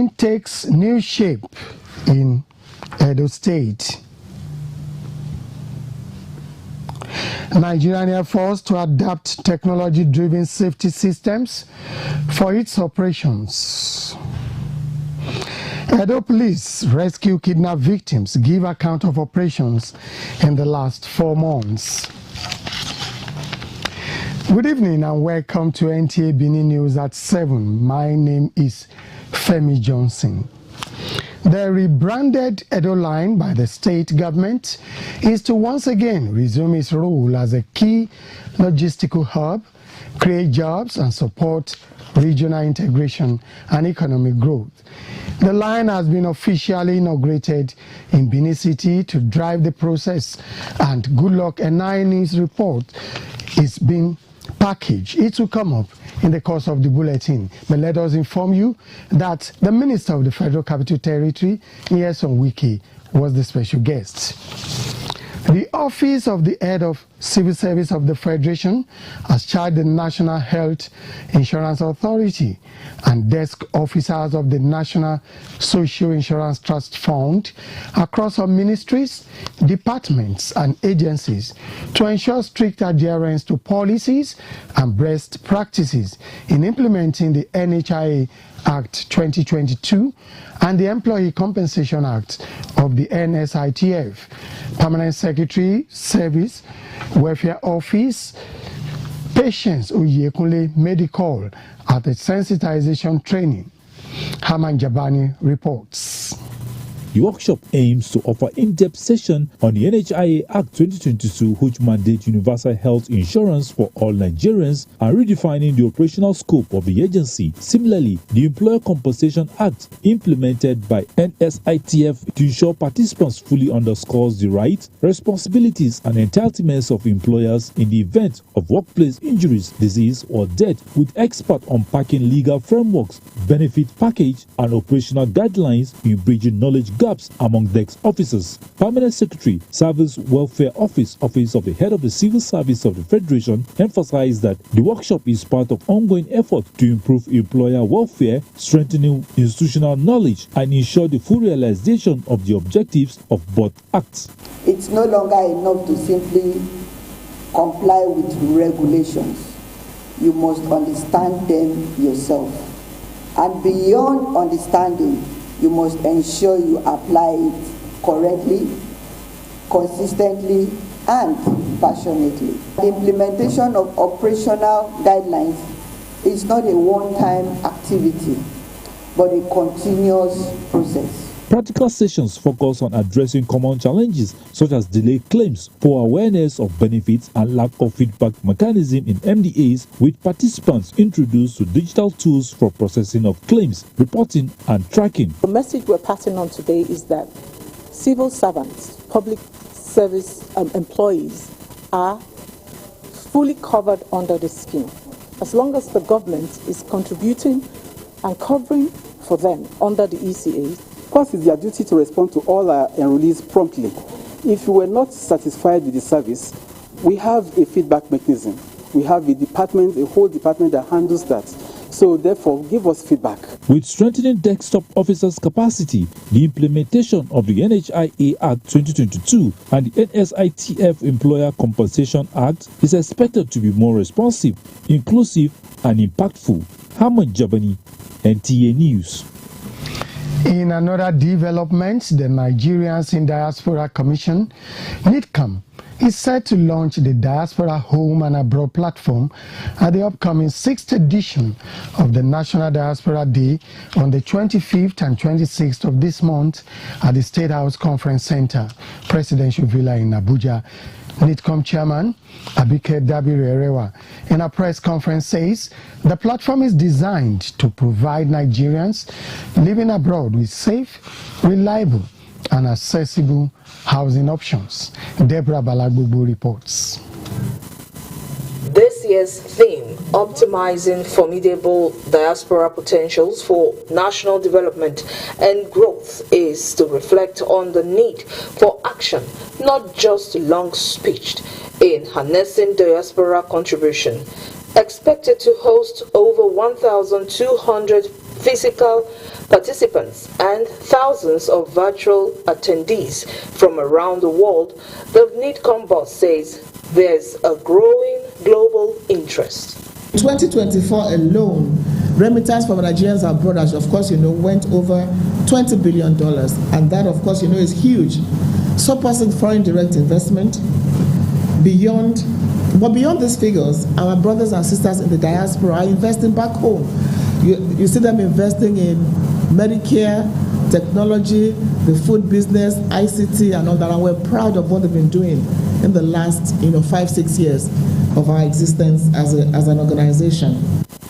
Benin takes new shape in Edo State. Nigerian Air Force to adapt technology-driven safety systems for its operations. Edo Police rescue kidnapped victims, give account of operations in the last 4 months. Good evening and welcome to NTA Benin News at 7. My name is Femi Johnson. The rebranded Edo Line by the state government is to once again resume its role as a key logistical hub, create jobs and support regional integration and economic growth. The line has been officially inaugurated in Benin City to drive the process, and good luck Enai's report is being packaged. It will come up in the course of the bulletin, but let us inform you that the Minister of the Federal Capital Territory, Nyesom Wike, was the special guest. The Office of the Head of Civil Service of the Federation has charged the National Health Insurance Authority and desk officers of the National Social Insurance Trust Fund across all ministries, departments and agencies to ensure strict adherence to policies and best practices in implementing the NHIA Act 2022 and the Employee Compensation Act of the NSITF. Permanent Secretary, Service, Welfare Office, Patience Oyekunle made a call at the sensitization training. Haman Jabani reports. The workshop aims to offer in-depth session on the NHIA Act 2022, which mandates universal health insurance for all Nigerians and redefining the operational scope of the agency. Similarly, the Employer Compensation Act, implemented by NSITF to ensure participants fully underscores the rights, responsibilities and entitlements of employers in the event of workplace injuries, disease or death, with experts unpacking legal frameworks, benefit package and operational guidelines in bridging knowledge gaps among desk officers. Permanent Secretary, Service Welfare Office of the Head of the Civil Service of the Federation, emphasized that the workshop is part of ongoing effort to improve employer welfare, strengthening institutional knowledge, and ensure the full realization of the objectives of both acts. It's no longer enough to simply comply with regulations. You must understand them yourself. And beyond understanding, you must ensure you apply it correctly, consistently, and passionately. The implementation of operational guidelines is not a one-time activity, but a continuous process. Practical sessions focus on addressing common challenges such as delayed claims, poor awareness of benefits, and lack of feedback mechanism in MDAs, with participants introduced to digital tools for processing of claims, reporting, and tracking. The message we're passing on today is that civil servants, public service employees are fully covered under this scheme, as long as the government is contributing and covering for them under the ECA. Of course, it's their duty to respond to all our enrollees promptly. If you were not satisfied with the service, we have a feedback mechanism. We have a department, a whole department that handles that. So therefore, give us feedback. With strengthening desktop officers' capacity, the implementation of the NHIA Act 2022 and the NSITF Employer Compensation Act is expected to be more responsive, inclusive, and impactful. Haman Jabani, NTA News. In another development, the Nigerians in Diaspora Commission, NIDCAM, is set to launch the Diaspora Home and Abroad platform at the upcoming 6th edition of the National Diaspora Day on the 25th and 26th of this month at the State House Conference Center, Presidential Villa in Abuja. NIDCOM Chairman Abike Dabiri-Erewa in a press conference says the platform is designed to provide Nigerians living abroad with safe, reliable and accessible housing options. Deborah Balagbubu reports. This year's theme, optimizing formidable diaspora potentials for national development and growth, is to reflect on the need for action, not just long speech, in harnessing diaspora contribution. Expected to host over 1,200 physical participants and thousands of virtual attendees from around the world, the NIDCOM boss says there's a growing global interest. 2024 alone, remittance from Nigerians abroad, as of course, went over $20 billion. And that, of course, is huge. Surpassing foreign direct investment. Beyond these figures, our brothers and sisters in the diaspora are investing back home. You see them investing in Medicare, technology, the food business, ICT, and all that. And we're proud of what they've been doing in the last 5-6 years of our existence as an organization.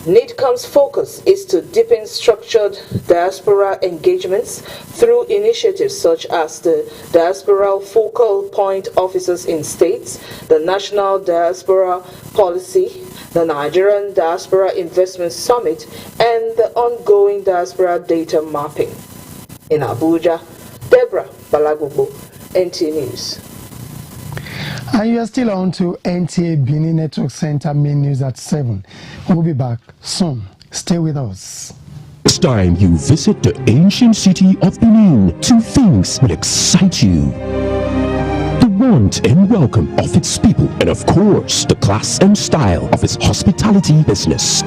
NIDCOM's focus is to deepen structured diaspora engagements through initiatives such as the Diaspora Focal Point Officers in States, the National Diaspora Policy, the Nigerian Diaspora Investment Summit, and the ongoing diaspora data mapping. In Abuja, Deborah Balagobo, NTA News. And you are still on to NTA Benin Network Center main news at 7. We'll be back soon. Stay with us. Next time you visit the ancient city of Benin, 2 things will excite you: the warmth and welcome of its people, and of course, the class and style of its hospitality business.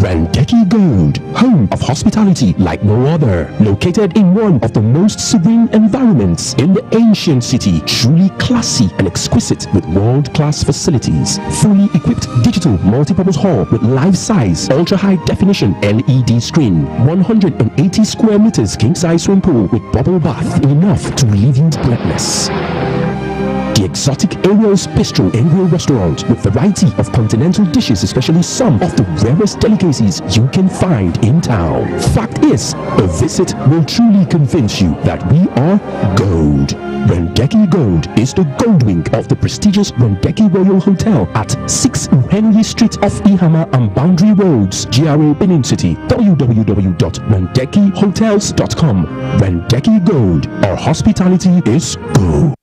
Randeki Gold, home of hospitality like no other, located in one of the most serene environments in the ancient city, truly classy and exquisite with world-class facilities, fully equipped digital multipurpose hall with life-size, ultra-high definition LED screen, 180 square meters king-size swimming pool with bubble bath, enough to leave you breathless. The exotic Ariel's Bistro and Grill restaurant with variety of continental dishes, especially some of the rarest delicacies you can find in town. Fact is, a visit will truly convince you that we are gold. Randeki Gold is the gold wing of the prestigious Randeki Royal Hotel at 6 Henry Street off Ihama and Boundary Roads, GRA Benin City. www.randekihotels.com. Randeki Gold, our hospitality is gold.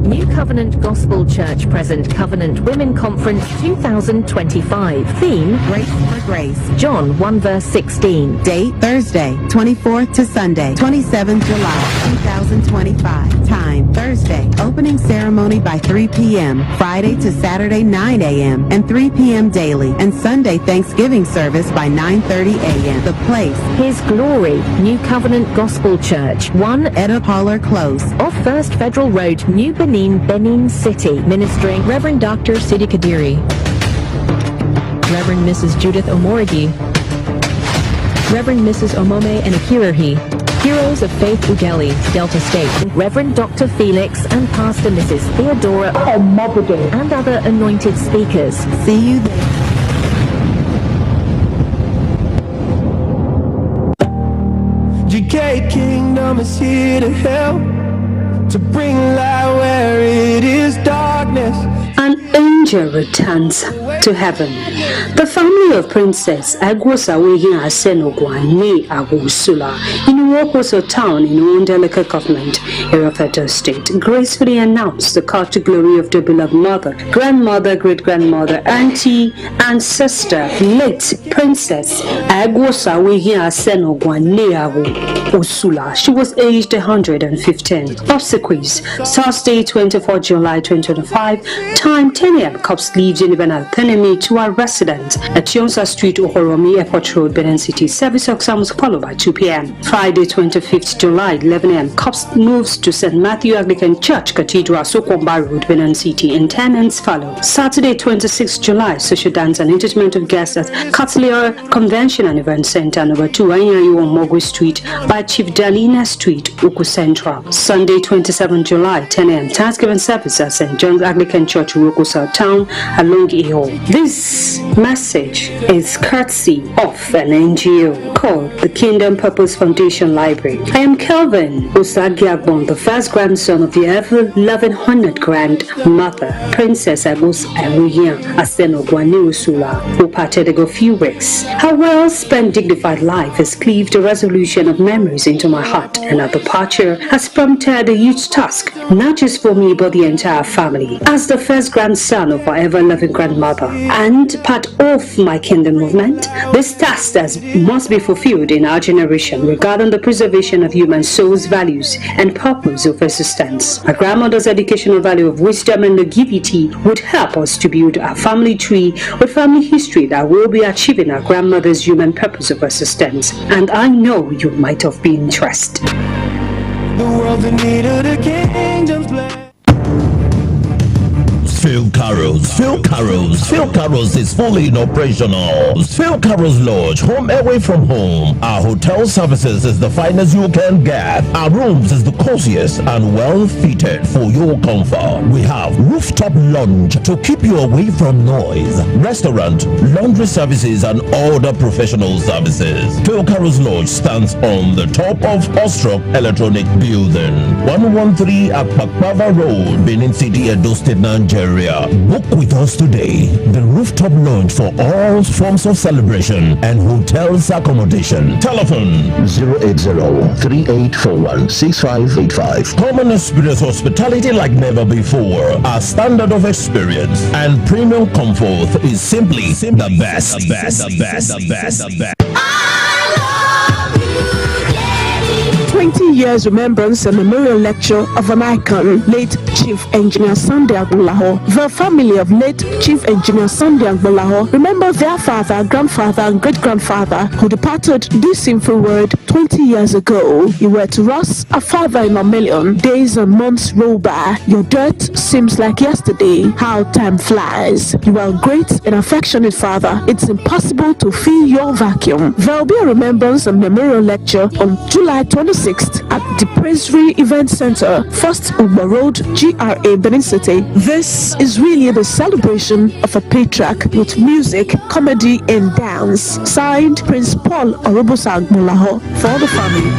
New Covenant Gospel Church present Covenant Women Conference 2025. Theme, Grace for Grace. John 1 verse 16. Date, Thursday, 24th to Sunday, 27th July, 2025. Time, Thursday. Opening ceremony by 3 p.m. Friday to Saturday, 9 a.m. and 3 p.m. daily. And Sunday Thanksgiving service by 9:30 a.m. The place, His Glory, New Covenant Gospel Church, 1 Edda Parlor Close, off First Federal Road, New Benin, Benin City. Ministering Reverend Dr. Sidi Kadiri, Reverend Mrs. Judith Omorigi, Reverend Mrs. Omome and Akirarhi, Heroes of Faith Ugeli, Delta State, Reverend Dr. Felix and Pastor Mrs. Theodora Omobode, and other anointed speakers. See you there. GK Kingdom is here to help, to bring light where it is darkness. An angel returns to heaven. The family of Princess Agwosawehin Asenogwane Agusula in Wokoso town in Wundeleke government, Erefeto State, gracefully announced the call to glory of the beloved mother, grandmother, great-grandmother, auntie, and sister, late Princess Agwosawehin Asenogwane Agusula. She was aged 115. Obsequies, Thursday, 24 July 2025, time 10 a.m. Cops leaves Unibanal Tenemi to our residence at Yonsa Street, Ohoromi Airport Road, Benin City. Service exam was followed by 2 p.m. Friday, 25th July, 11 a.m. Cops moves to St. Matthew Anglican Church, Cathedral, Sokomba Road, Benin City. Intendants follow. Saturday, 26th July, social dance and entertainment of guests at Cutler Convention and Event Center, number 2, Anyayu on Mogui Street by Chief Dalina Street, Uku Central. Sunday, 27th July, 10 a.m. Thanksgiving service at St. John's Anglican Church, Uku South Town, along Iho. This message is courtesy of an NGO called the Kingdom Purpose Foundation Library. I am Kelvin Osagiagbon, the first grandson of the ever-loving honored grandmother, Princess Agus Aruyan Asenogwane Usula, who parted a few weeks. Her well-spent, dignified life has cleaved a resolution of memories into my heart, and her departure has prompted a huge task, not just for me but the entire family. As the first grandson of our ever-loving grandmother, And part of my kingdom movement, this task must be fulfilled in our generation regarding the preservation of human souls, values, and purpose of existence. My grandmother's educational value of wisdom and longevity would help us to build a family tree with family history that will be achieving our grandmother's human purpose of existence. And I know you might have been interested. The world's in need of the kingdom's blessing. Phil Carroll's is fully operational. Phil Carroll's Lodge, home away from home. Our hotel services is the finest you can get. Our rooms is the coziest and well fitted for your comfort. We have rooftop lounge to keep you away from noise, restaurant, laundry services, and other professional services. Phil Carroll's Lodge stands on the top of Ostrock Electronic Building, 113 at Pakpava Road, Benin City, Edo State, Nigeria. Book with us today. The rooftop lounge for all forms of celebration and hotels accommodation. Telephone 080-3841-6585. Come and experience hospitality like never before. Our standard of experience and premium comfort is simply the best. 20 years remembrance and memorial lecture of an icon, late Chief Engineer Sunday Agbolaho. The family of late Chief Engineer Sunday Agbolaho remember their father, grandfather, and great-grandfather who departed this sinful world 20 years ago. You were to us a father in a million. Days and months roll by. Your dirt seems like yesterday. How time flies. You are a great and affectionate father. It's impossible to fill your vacuum. There will be a remembrance and memorial lecture on July 26th at the Praisery Event Center, 1st Uba Road, GRA, Benin City. This is really the celebration of a patriarch with music, comedy, and dance. Signed, Prince Paul Orobosang Molaho, for the family.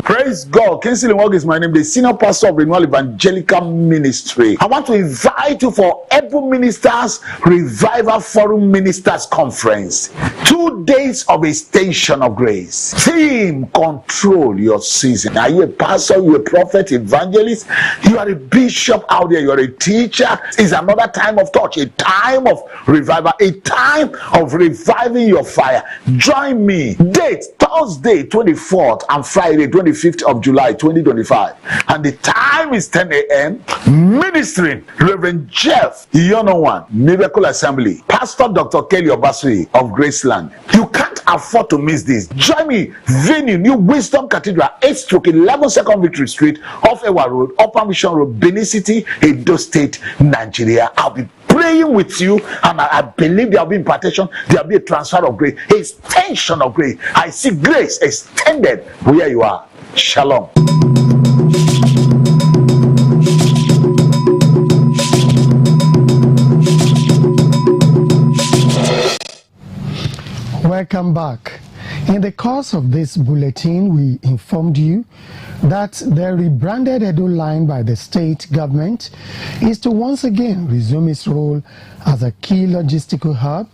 Praise God. Kingsley Wog is my name, the senior pastor of Renewal Evangelical Ministry. I want to invite you for Able Ministers Revival Forum Ministers Conference. 2 days of extension of grace. Theme: control your season. Are you a pastor? You a prophet, evangelist? You are a bishop out there. You are a teacher. It's another time of touch, a time of revival, a time of reviving your fire. Join me. Date: Thursday 24th and Friday 25th of July 2025, and the time is 10 a.m. Ministering Reverend Jeff Yonowan, Miracle Assembly, Pastor Dr. Kelly Obasui of Graceland. You can't afford to miss this. Join me. Venue: New Wisdom Cathedral, 8/11 Second Victory Street, off Ewa Road, Upper Mission Road, Benin City, Edo State, Nigeria. I'll be praying with you, and I believe there will be impartation, there will be a transfer of grace, a extension of grace. I see grace extended where you are. Shalom. Welcome back. In the course of this bulletin, we informed you that the rebranded Edo line by the state government is to once again resume its role as a key logistical hub,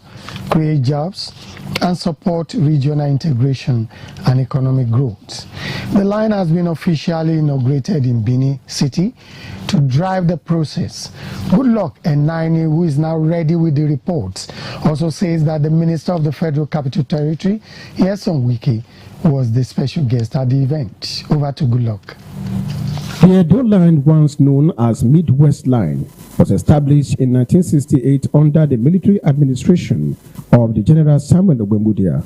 create jobs, and support regional integration and economic growth. The line has been officially inaugurated in Benin City to drive the process. Good luck, Naini, who is now ready with the reports, also says that the Minister of the Federal Capital Territory, Nyesom Wike, was the special guest at the event. Over to Good luck. The Edo line, once known as Midwest Line, was established in 1968 under the military administration of the General Samuel Ogbemudia.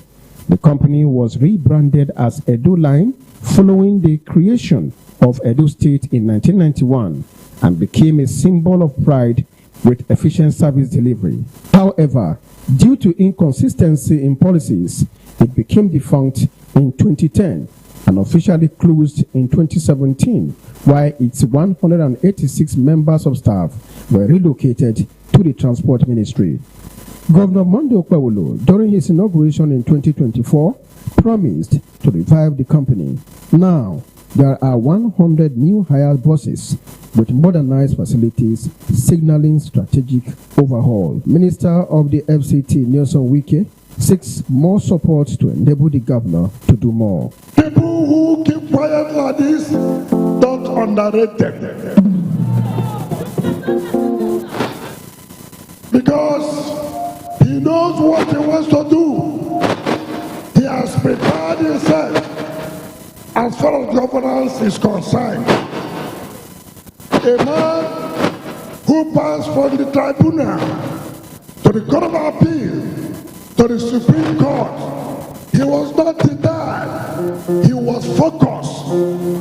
The company was rebranded as Edo Line following the creation of Edo State in 1991 and became a symbol of pride with efficient service delivery. However, due to inconsistency in policies, it became defunct in 2010 and officially closed in 2017, while its 186 members of staff were relocated to the Transport Ministry. Governor Monday Okwewolo, during his inauguration in 2024, promised to revive the company. Now, there are 100 new hired buses with modernized facilities signaling strategic overhaul. Minister of the FCT, Nyesom Wike, seeks more support to enable the governor to do more. People who keep quiet like this, don't underrate them. because he knows what he wants to do. He has prepared himself as far as governance is concerned. A man who passed from the tribunal to the Court of Appeal to the Supreme Court, he was not denied. He was focused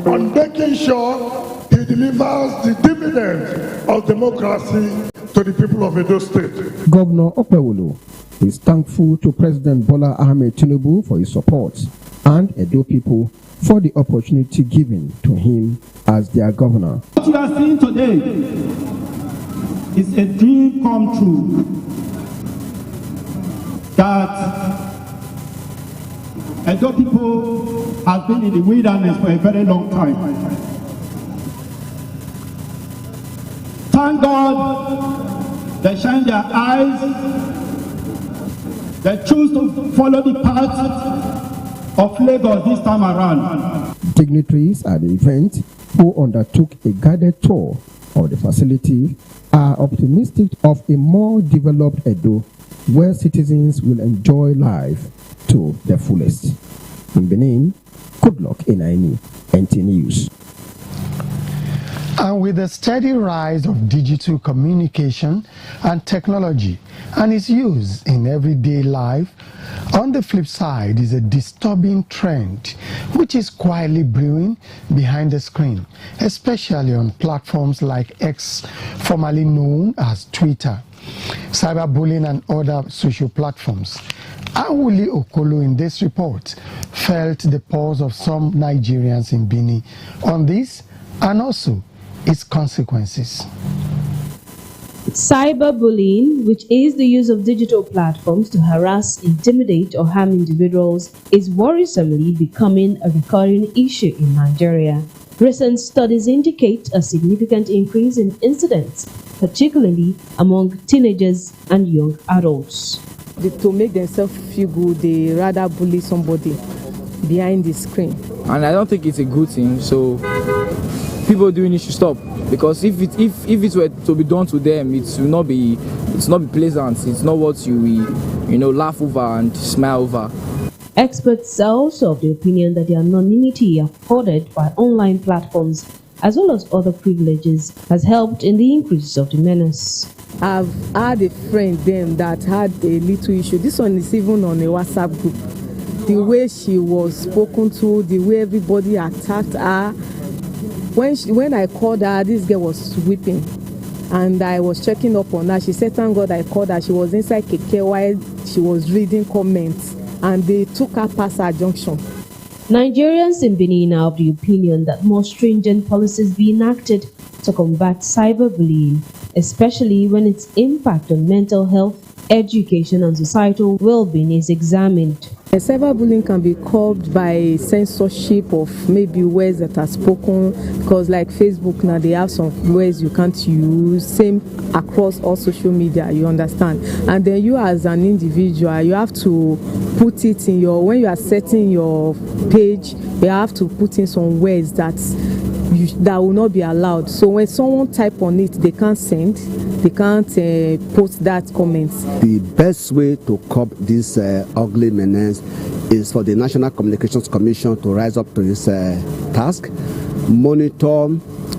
on making sure he delivers the dividend of democracy to the people of Edo State. Governor Okpewolo is thankful to President Bola Ahmed Tinubu for his support and Edo people for the opportunity given to him as their governor. What you are seeing today is a dream come true that Edo people have been in the wilderness for a very long time. Thank God they shine their eyes, they choose to follow the path of Lagos this time around. Dignitaries at the event who undertook a guided tour of the facility are optimistic of a more developed Edo where citizens will enjoy life to the fullest. In Benin, good luck in NT News. And with the steady rise of digital communication and technology and its use in everyday life, on the flip side is a disturbing trend which is quietly brewing behind the screen, especially on platforms like X, formerly known as Twitter, cyberbullying and other social platforms. Awuli Okolo in this report felt the pulse of some Nigerians in Benin on this and also its consequences. Cyberbullying, which is the use of digital platforms to harass, intimidate, or harm individuals, is worrisomely becoming a recurring issue in Nigeria. Recent studies indicate a significant increase in incidents, particularly among teenagers and young adults. To make themselves feel good, they rather bully somebody behind the screen. And I don't think it's a good thing, so people doing it should stop, because if it were to be done to them, it will not be pleasant. It's not what you laugh over and smile over. Experts are also of the opinion that the anonymity afforded by online platforms as well as other privileges has helped in the increase of the menace. I've had a friend then that had a little issue. This one is even on a WhatsApp group. The way she was spoken to, the way everybody attacked her. When I called her, this girl was weeping, and I was checking up on her. She said, "Thank God I called her." She was inside keke while she was reading comments, and they took her past her junction. Nigerians in Benin are of the opinion that more stringent policies be enacted to combat cyberbullying, especially when its impact on mental health, education, and societal well-being is examined. Cyberbullying can be curbed by censorship of maybe words that are spoken, because like Facebook now, they have some words you can't use, same across all social media, you understand. And then you as an individual, you have to put it in when you are setting your page, you have to put in some words that will not be allowed. So when someone type on it, they can't send, they can't post that comment. The best way to curb this ugly menace is for the National Communications Commission to rise up to its task, monitor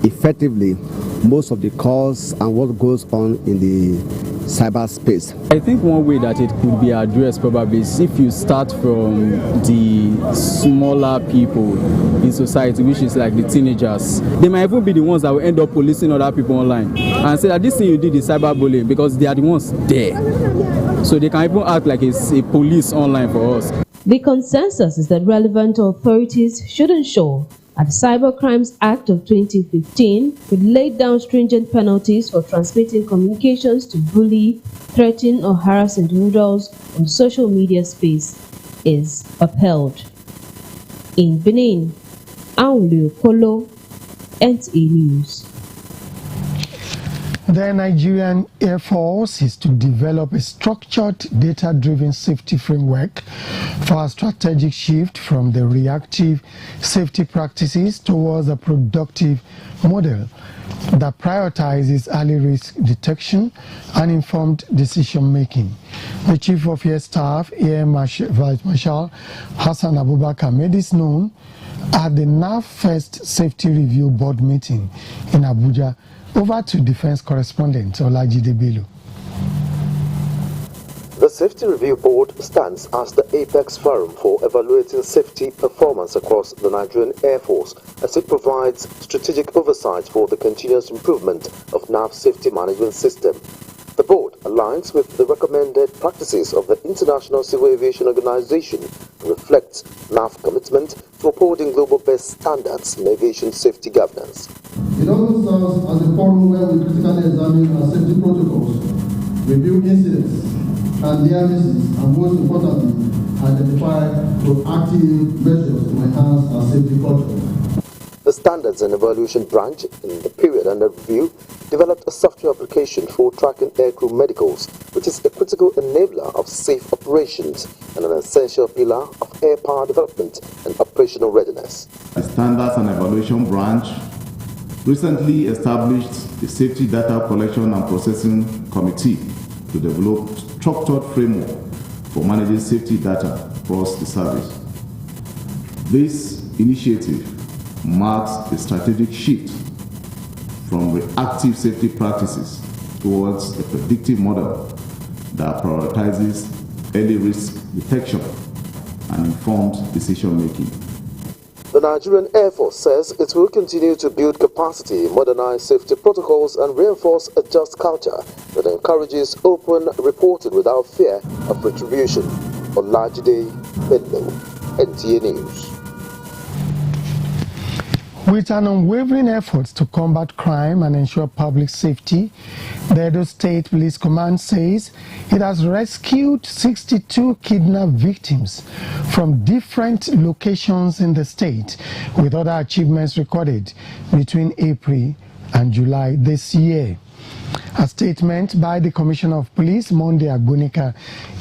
effectively most of the calls and what goes on in the cyberspace. I think one way that it could be addressed probably is if you start from the smaller people in society, which is like the teenagers. They might even be the ones that will end up policing other people online and say that this thing you did is cyberbullying, because they are the ones there. So they can even act like it's a police online for us. The consensus is that relevant authorities should ensure that the Cyber Crimes Act of 2015, which laid down stringent penalties for transmitting communications to bully, threaten, or harass individuals on the social media space, is upheld. In Benin, Awuli Okolo, NTA News. The Nigerian Air Force is to develop a structured, data-driven safety framework for a strategic shift from the reactive safety practices towards a productive model that prioritizes early risk detection and informed decision-making. The Chief of Air Staff, Air Vice Marshal Hassan Abubakar, made this known at the NAV First Safety Review Board meeting in Abuja. Over to Defense Correspondent Olajide Bello. The Safety Review Board stands as the apex forum for evaluating safety performance across the Nigerian Air Force as it provides strategic oversight for the continuous improvement of NAV safety management system. The board aligns with the recommended practices of the International Civil Aviation Organization and reflects NAV commitment to upholding global best standards in aviation safety governance. It also serves as a forum where we critically examine our safety protocols, review incidents and near misses, and most importantly, identify proactive measures to enhance our safety culture. The Standards and Evaluation Branch, in the period under review, developed a software application for tracking aircrew medicals, which is a critical enabler of safe operations and an essential pillar of air power development and operational readiness. The Standards and Evaluation Branch recently established a Safety Data Collection and Processing Committee to develop structured framework for managing safety data across the service. This initiative marks a strategic shift from reactive safety practices towards a predictive model that prioritizes early risk detection and informed decision-making. The Nigerian Air Force says it will continue to build capacity, modernize safety protocols, and reinforce a just culture that encourages open reporting without fear of retribution. Olajide Bello, NTA News. With an unwavering effort to combat crime and ensure public safety, the Edo State Police Command says it has rescued 62 kidnapped victims from different locations in the state, with other achievements recorded between April and July this year. A statement by the Commissioner of Police, Monday Agbonika,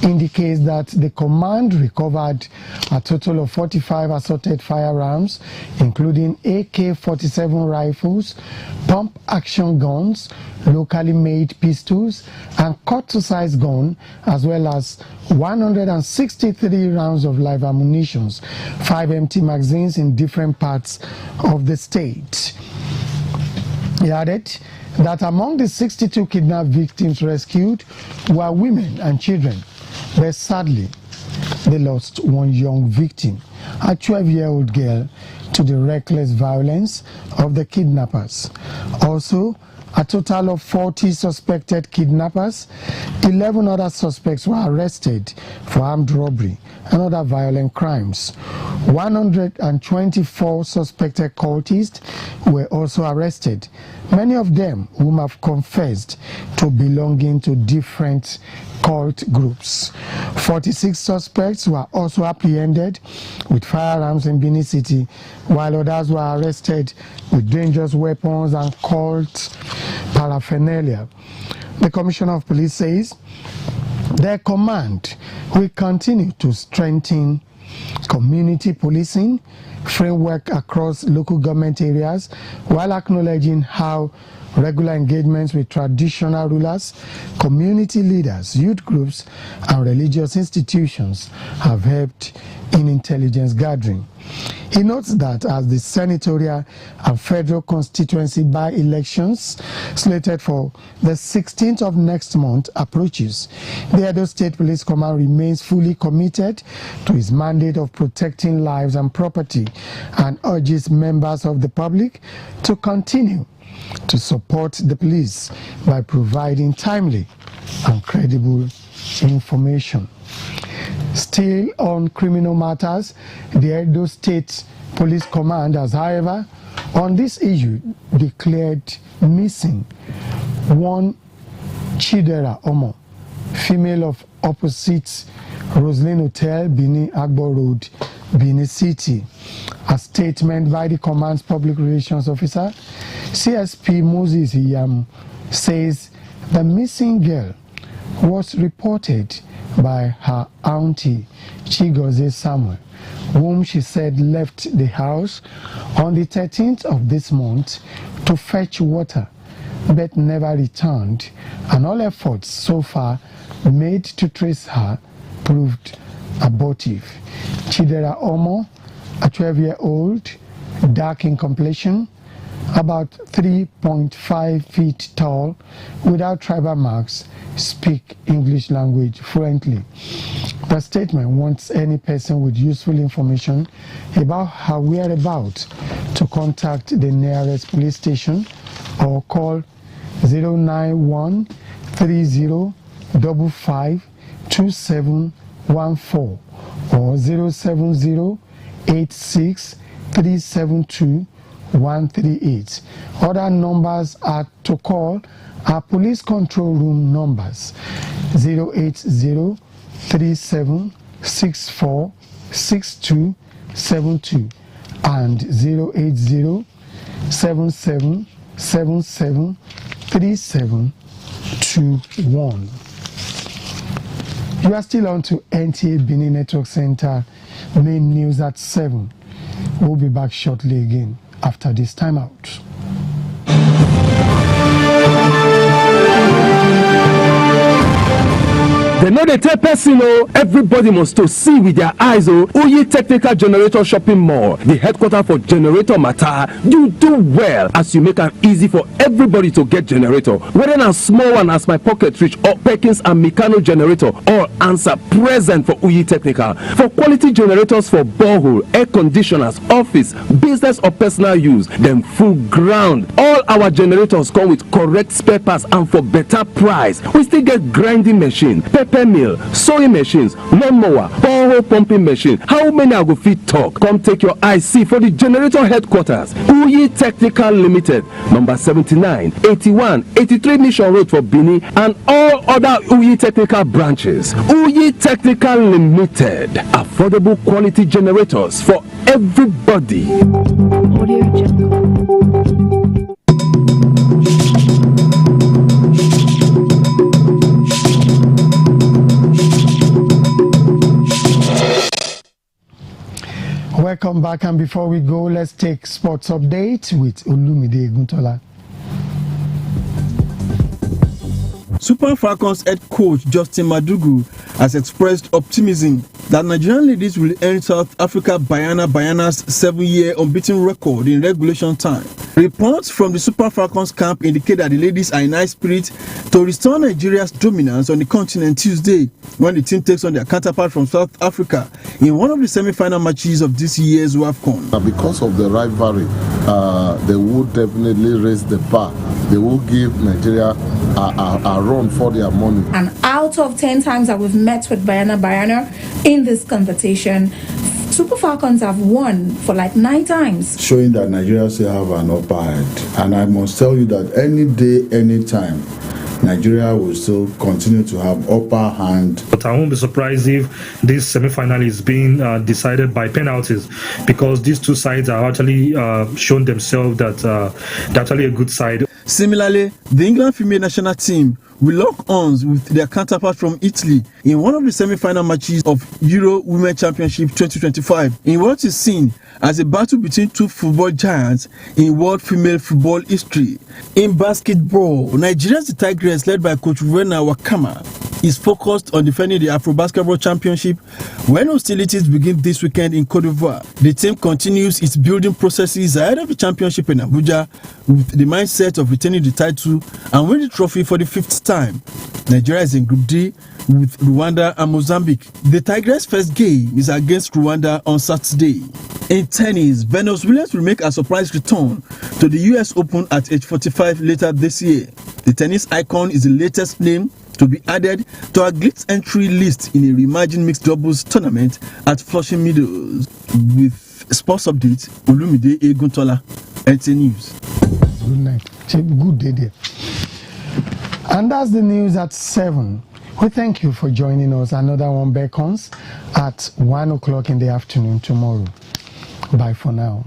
indicates that the command recovered a total of 45 assorted firearms, including AK-47 rifles, pump-action guns, locally made pistols, and cut-to-size gun, as well as 163 rounds of live ammunition, 5 empty magazines in different parts of the state. He added that among the 62 kidnapped victims rescued were women and children, but sadly, they lost one young victim, a 12-year-old girl, to the reckless violence of the kidnappers. Also, a total of 40 suspected kidnappers, 11 other suspects were arrested for armed robbery and other violent crimes. 124 suspected cultists were also arrested, many of them whom have confessed to belonging to different cult groups. 46 suspects were also apprehended with firearms in Benin City, while others were arrested with dangerous weapons and cult paraphernalia. The Commissioner of Police says their command will continue to strengthen community policing framework across local government areas, while acknowledging how regular engagements with traditional rulers, community leaders, youth groups, and religious institutions have helped in intelligence gathering. He notes that as the senatorial and federal constituency by-elections slated for the 16th of next month approaches, the Edo State Police Command remains fully committed to its mandate of protecting lives and property and urges members of the public to continue to support the police by providing timely and credible information. Still on criminal matters, the Edo State Police Command has, however, on this issue, declared missing one Chidera Omo, female of opposite Roslyn Hotel, Benin Agbo Road, Benin City. A statement by the command's public relations officer, CSP Moses Iyam, says the missing girl was reported by her auntie, Chigozie Samuel, whom she said left the house on the 13th of this month to fetch water, but never returned, and all efforts so far made to trace her proved abortive. Chidera Omo, a 12-year-old, dark in complexion, about 3.5 feet tall, without tribal marks, speak English language fluently. The statement wants any person with useful information about her whereabouts to contact the nearest police station or call 091 30 55 2714 or 070 86 372 138. Other numbers are to call are police control room numbers 080 37 64 6272 and 080 77 77 3721. You are still on to NTA Benin Network Center, main news at 7. We'll be back shortly again after this timeout. They know they tell person, everybody must to see with their eyes. Uyi Technical Generator Shopping Mall, the headquarters for generator matter. You do well as you make it easy for everybody to get generator. Whether a small one as my pocket reach or Perkins and Meccano generator, all answer present for Uyi Technical. For quality generators for borehole, air conditioners, office, business or personal use, then full ground. All our generators come with correct spare parts and for better price. We still get grinding machine, pepper mill, sewing machines, lawnmower, borehole pumping machine. How many I go fit talk? Come take your IC for the generator headquarters. Uyi Technical Limited, number 79, 81, 83 Mission Road for Benin and all other Uyi Technical branches. Uyi Technical Limited, affordable quality generators for everybody. Welcome back, and before we go, let's take sports update with Olumide Guntola. Super Falcons head coach Justin Madugu has expressed optimism that Nigerian ladies will end South Africa Bana's 7-year unbeaten record in regulation time. Reports from the Super Falcons camp indicate that the ladies are in high spirit to restore Nigeria's dominance on the continent Tuesday when the team takes on their counterpart from South Africa in one of the semi-final matches of this year's WAFCON. Because of the rivalry, they would definitely raise the bar. They will give Nigeria a run for their money. And out of 10 times that we've met with Bana in this competition, Super Falcons have won for like 9 times. Showing that Nigeria still have an upper hand. And I must tell you that any day, any time, Nigeria will still continue to have upper hand. But I won't be surprised if this semi-final is being decided by penalties, because these two sides have actually shown themselves that they're actually a good side. Similarly, the England female national team will lock arms with their counterpart from Italy in one of the semi-final matches of Euro Women Championship 2025 in what is seen as a battle between two football giants in world female football history. In basketball, Nigeria's Tigers, led by coach Rena Wakama, is focused on defending the Afro Basketball Championship when hostilities begin this weekend in Cote d'Ivoire. The team continues its building processes ahead of the championship in Abuja with the mindset of retaining the title and win the trophy for the 5th time. Nigeria is in Group D with Rwanda and Mozambique. The Tigers' first game is against Rwanda on Saturday. In tennis, Venus Williams will make a surprise return to the US Open at age 45 later this year. The tennis icon is the latest name to be added to a glitz entry list in a reimagined mixed doubles tournament at Flushing Meadows. With sports update, Olumide Eguntola, NTA News. Good night. Good day there. And that's the news at 7. We thank you for joining us. Another one beckons at 1 o'clock in the afternoon tomorrow. Bye for now.